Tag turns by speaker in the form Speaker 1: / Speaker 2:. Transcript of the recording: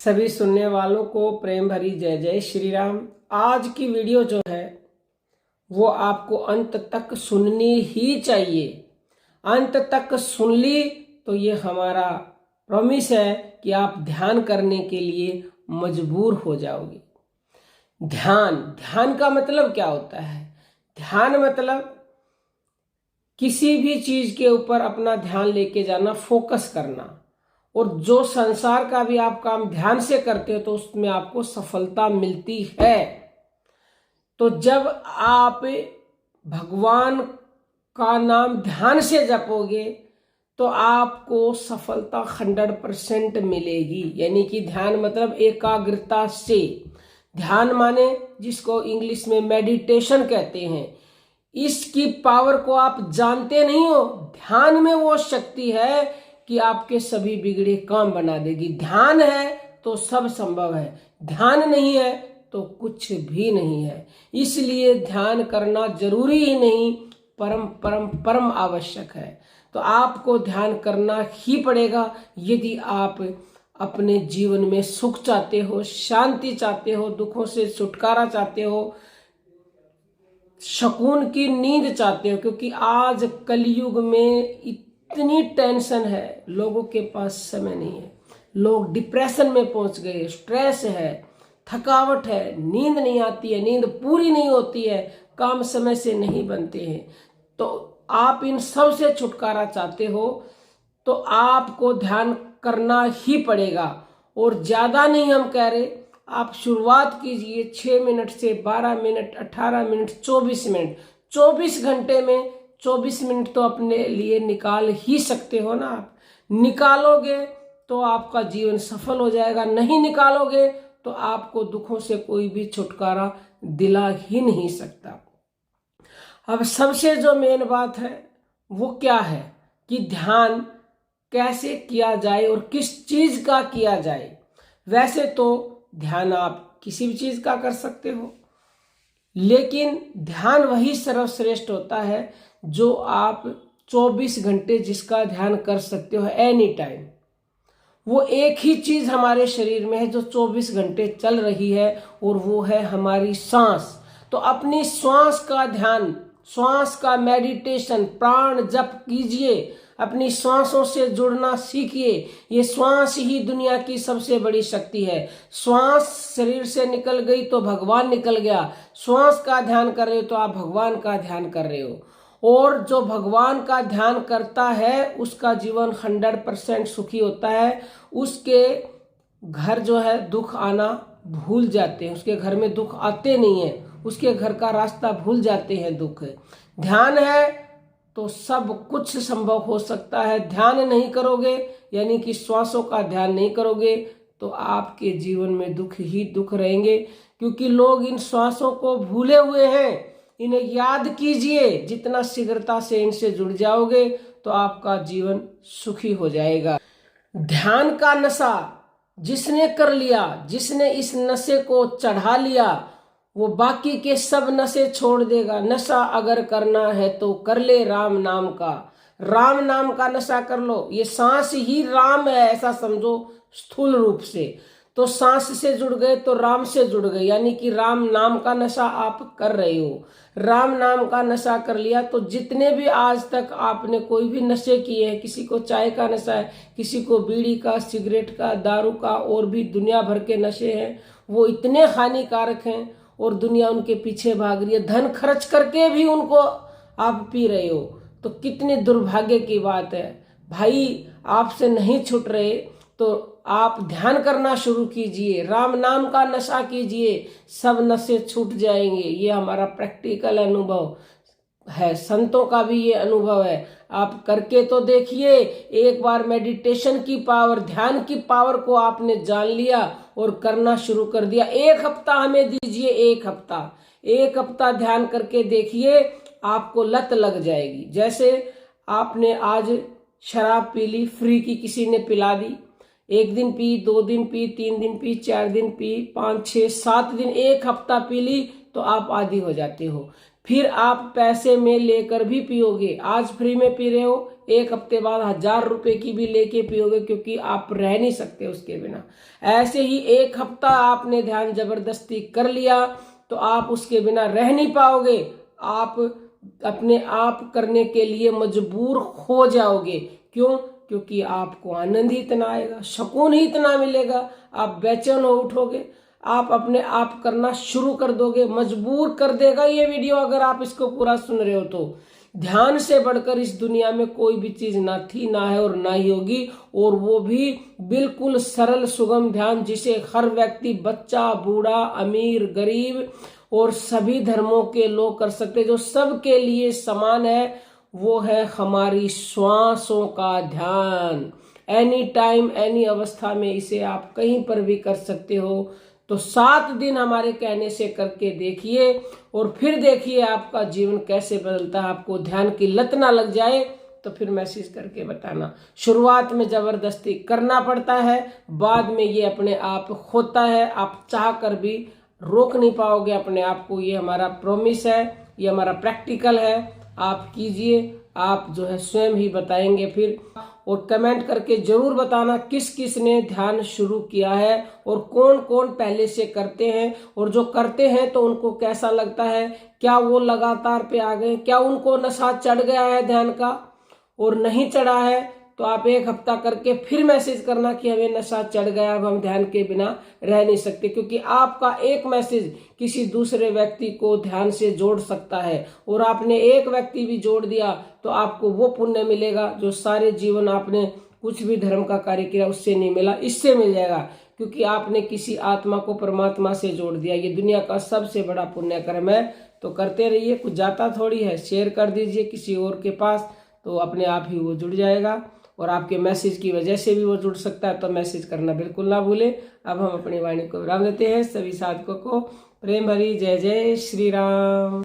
Speaker 1: सभी सुनने वालों को प्रेम भरी जय जय श्री राम। आज की वीडियो जो है वो आपको अंत तक सुननी ही चाहिए। अंत तक सुन ली तो ये हमारा प्रॉमिस है कि आप ध्यान करने के लिए मजबूर हो जाओगे। ध्यान का मतलब क्या होता है? ध्यान मतलब किसी भी चीज के ऊपर अपना ध्यान लेके जाना, फोकस करना। और जो संसार का भी आप काम ध्यान से करते हो तो उसमें आपको सफलता मिलती है। तो जब आप भगवान का नाम ध्यान से जपोगे तो आपको सफलता 100% मिलेगी। यानी कि ध्यान मतलब एकाग्रता से। ध्यान माने जिसको इंग्लिश में मेडिटेशन कहते हैं। इसकी पावर को आप जानते नहीं हो। ध्यान में वो शक्ति है कि आपके सभी बिगड़े काम बना देगी। ध्यान है तो सब संभव है, ध्यान नहीं है तो कुछ भी नहीं है। इसलिए ध्यान करना जरूरी ही नहीं, परम परम परम आवश्यक है। तो आपको ध्यान करना ही पड़ेगा यदि आप अपने जीवन में सुख चाहते हो, शांति चाहते हो, दुखों से छुटकारा चाहते हो, सुकून की नींद चाहते हो। क्योंकि आज कलयुग में इतनी टेंशन है, लोगों के पास समय नहीं है। लोग डिप्रेशन में पहुंच गए, स्ट्रेस है, थकावट है, नींद नहीं आती है, नींद पूरी नहीं होती है, काम समय से नहीं बनते हैं। तो आप इन सब से छुटकारा चाहते हो तो आपको ध्यान करना ही पड़ेगा। और ज्यादा नहीं हम कह रहे, आप शुरुआत कीजिए 6 मिनट से 12 मिनट, 18 मिनट, 24 मिनट। 24 घंटे में 24 मिनट तो अपने लिए निकाल ही सकते हो ना। आप निकालोगे तो आपका जीवन सफल हो जाएगा, नहीं निकालोगे तो आपको दुखों से कोई भी छुटकारा दिला ही नहीं सकता। अब सबसे जो मेन बात है वो क्या है कि ध्यान कैसे किया जाए और किस चीज का किया जाए। वैसे तो ध्यान आप किसी भी चीज का कर सकते हो, लेकिन ध्यान वही सर्वश्रेष्ठ होता है जो आप 24 घंटे जिसका ध्यान कर सकते हो एनी टाइम। वो एक ही चीज हमारे शरीर में है जो 24 घंटे चल रही है और वो है हमारी सांस। तो अपनी श्वास का ध्यान, श्वास का मेडिटेशन, प्राण जप कीजिए। अपनी श्वासों से जुड़ना सीखिए। ये श्वास ही दुनिया की सबसे बड़ी शक्ति है। श्वास शरीर से निकल गई तो भगवान निकल गया। श्वास का ध्यान कर रहे हो तो आप भगवान का ध्यान कर रहे हो। और जो भगवान का ध्यान करता है उसका जीवन 100% सुखी होता है। उसके घर जो है दुख आना भूल जाते हैं, उसके घर में दुख आते नहीं है, उसके घर का रास्ता भूल जाते हैं दुख। ध्यान है तो सब कुछ संभव हो सकता है। ध्यान नहीं करोगे यानी कि श्वासों का ध्यान नहीं करोगे तो आपके जीवन में दुख ही दुख रहेंगे। क्योंकि लोग इन श्वासों को भूले हुए हैं। इन्हें याद कीजिए। जितना शीघ्रता से इनसे जुड़ जाओगे तो आपका जीवन सुखी हो जाएगा। ध्यान का नशा जिसने कर लिया, जिसने इस नशे को चढ़ा लिया, वो बाकी के सब नशे छोड़ देगा। नशा अगर करना है तो कर ले राम नाम का। राम नाम का नशा कर लो। ये सांस ही राम है ऐसा समझो स्थूल रूप से। तो सांस से जुड़ गए तो राम से जुड़ गए, यानी कि राम नाम का नशा आप कर रहे हो। राम नाम का नशा कर लिया तो जितने भी आज तक आपने कोई भी नशे किए हैं, किसी को चाय का नशा है, किसी को बीड़ी का, सिगरेट का, दारू का, और भी दुनिया भर के नशे हैं, वो इतने हानिकारक हैं और दुनिया उनके पीछे भाग रही है। धन खर्च करके भी उनको आप पी रहे हो तो कितनी दुर्भाग्य की बात है। भाई आपसे नहीं छूट रहे तो आप ध्यान करना शुरू कीजिए, राम नाम का नशा कीजिए, सब नशे छूट जाएंगे। ये हमारा प्रैक्टिकल अनुभव है, संतों का भी ये अनुभव है। आप करके तो देखिए। एक बार मेडिटेशन की पावर, ध्यान की पावर को आपने जान लिया और करना शुरू कर दिया। 1 हफ्ता हमें दीजिए, 1 हफ्ता ध्यान करके देखिए, आपको लत लग जाएगी। जैसे आपने आज शराब पी ली, फ्री की किसी ने पिला दी, 1 दिन पी, 2 दिन पी, 3 दिन पी, 4 दिन पी, 5, 6, 7 दिन, 1 हफ्ता पी ली तो आप आदी हो जाते हो। फिर आप पैसे में लेकर भी पियोगे। आज फ्री में पी रहे हो, एक हफ्ते बाद 1000 रुपए की भी लेके पियोगे, क्योंकि आप रह नहीं सकते उसके बिना। ऐसे ही एक हफ्ता आपने ध्यान जबरदस्ती कर लिया तो आप उसके बिना रह नहीं पाओगे, आप अपने आप करने के लिए मजबूर हो जाओगे। क्यों? क्योंकि आपको आनंद ही इतना आएगा, सुकून ही इतना मिलेगा, आप बेचैन हो उठोगे, आप अपने आप करना शुरू कर दोगे, मजबूर कर देगा ये वीडियो अगर आप इसको पूरा सुन रहे हो तो। ध्यान से बढ़कर इस दुनिया में कोई भी चीज ना थी, ना है और ना ही होगी, और वो भी बिल्कुल सरल सुगम ध्यान जिसे हर व्यक्ति, बच्चा, बूढ़ा, अमीर, गरीब और सभी धर्मों के लोग कर सकते, जो सबके लिए समान है। वो है हमारी श्वासों का ध्यान। एनी टाइम, एनी अवस्था में इसे आप कहीं पर भी कर सकते हो। तो 7 दिन हमारे कहने से करके देखिए और फिर देखिए आपका जीवन कैसे बदलता है। आपको ध्यान की लत ना लग जाए तो फिर मैसेज करके बताना। शुरुआत में जबरदस्ती करना पड़ता है, बाद में ये अपने आप होता है। आप चाह कर भी रोक नहीं पाओगे अपने आप को। ये हमारा प्रॉमिस है, ये हमारा प्रैक्टिकल है। आप कीजिए, आप जो है स्वयं ही बताएंगे फिर। और कमेंट करके जरूर बताना किस किस ने ध्यान शुरू किया है और कौन कौन पहले से करते हैं, और जो करते हैं तो उनको कैसा लगता है, क्या वो लगातार पे आ गए, क्या उनको नशा चढ़ गया है ध्यान का, और नहीं चढ़ा है तो आप 1 हफ्ता करके फिर मैसेज करना कि हमें नशा चढ़ गया, अब हम ध्यान के बिना रह नहीं सकते। क्योंकि आपका एक मैसेज किसी दूसरे व्यक्ति को ध्यान से जोड़ सकता है, और आपने एक व्यक्ति भी जोड़ दिया तो आपको वो पुण्य मिलेगा जो सारे जीवन आपने कुछ भी धर्म का कार्य किया उससे नहीं मिला, इससे मिल जाएगा। क्योंकि आपने किसी आत्मा को परमात्मा से जोड़ दिया। ये दुनिया का सबसे बड़ा पुण्य कर्म है। तो करते रहिए, कुछ जाता थोड़ी है। शेयर कर दीजिए किसी और के पास, तो अपने आप ही वो जुड़ जाएगा, और आपके मैसेज की वजह से भी वो जुड़ सकता है। तो मैसेज करना बिल्कुल ना भूले। अब हम अपनी वाणी को विराम देते हैं। सभी साधकों को प्रेम भरी जय जय श्री राम।